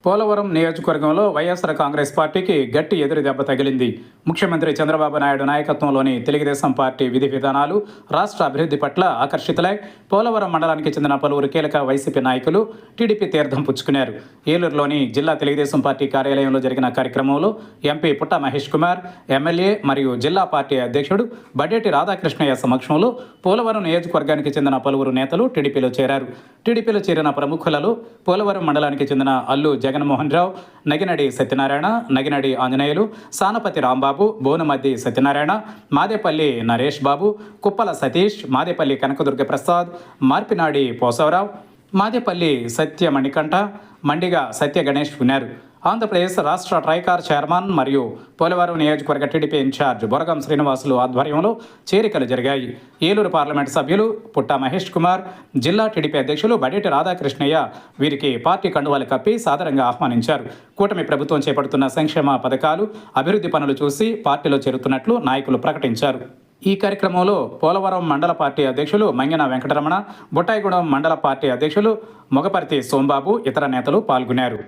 పోలవరం నియోజకవర్గంలో వైఎస్ఆర్ కాంగ్రెస్ పార్టీకి గట్టి ఎదురు దెబ్బ తగిలింది. ముఖ్యమంత్రి చంద్రబాబు నాయుడు నాయకత్వంలోని తెలుగుదేశం పార్టీ విధి విధానాలు, రాష్ట్ర అభివృద్ధి పట్ల ఆకర్షితులై పోలవరం మండలానికి చెందిన పలువురు కీలక వైసీపీ నాయకులు టీడీపీ తీర్థం పుచ్చుకున్నారు. ఏలూరులోని జిల్లా తెలుగుదేశం పార్టీ కార్యాలయంలో జరిగిన కార్యక్రమంలో ఎంపీ పుట్ట మహేష్ కుమార్, ఎమ్మెల్యే మరియు జిల్లా పార్టీ అధ్యక్షుడు బడ్డేటి రాధాకృష్ణయ్య సమక్షంలో పోలవరం నియోజకవర్గానికి చెందిన పలువురు నేతలు టీడీపీలో చేరారు. టీడీపీలో చేరిన ప్రముఖులలో పోలవరం మండలానికి చెందిన అల్లు జగన్మోహన్ రావు, నగినడి సత్యనారాయణ, నగినడి ఆంజనేయులు, సానపతి రాంబాబు, బోనుమద్ది సత్యనారాయణ, మాదేపల్లి నరేష్ బాబు, కుప్పల సతీష్, మాదేపల్లి కనకదుర్గ ప్రసాద్, మార్పినాడి పోసవరావు, మాదేపల్లి సత్య మణికంఠ, మండిగా సత్య గణేష్ ఉన్నారు. ఆంధ్రప్రదేశ్ రాష్ట్ర ట్రైకార్ చైర్మన్ మరియు పోలవరం నియోజకవర్గ టీడీపీ ఇన్ఛార్జ్ బొరగం శ్రీనివాసులు ఆధ్వర్యంలో చేరికలు జరిగాయి. ఏలూరు పార్లమెంటు సభ్యులు పుట్ట మహేష్ కుమార్, జిల్లా టీడీపీ అధ్యక్షులు బడేటి రాధాకృష్ణయ్య వీరికి పార్టీ కండువాలు కప్పి సాదరంగా ఆహ్వానించారు. కూటమి ప్రభుత్వం చేపడుతున్న సంక్షేమ పథకాలు, అభివృద్ధి పనులు చూసి పార్టీలో చేరుతున్నట్లు నాయకులు ప్రకటించారు. ఈ కార్యక్రమంలో పోలవరం మండల పార్టీ అధ్యక్షులు మంగెన వెంకటరమణ, బుట్టాయిగూడెం మండల పార్టీ అధ్యక్షులు మొగపర్తి సోంబాబు, ఇతర నేతలు పాల్గొన్నారు.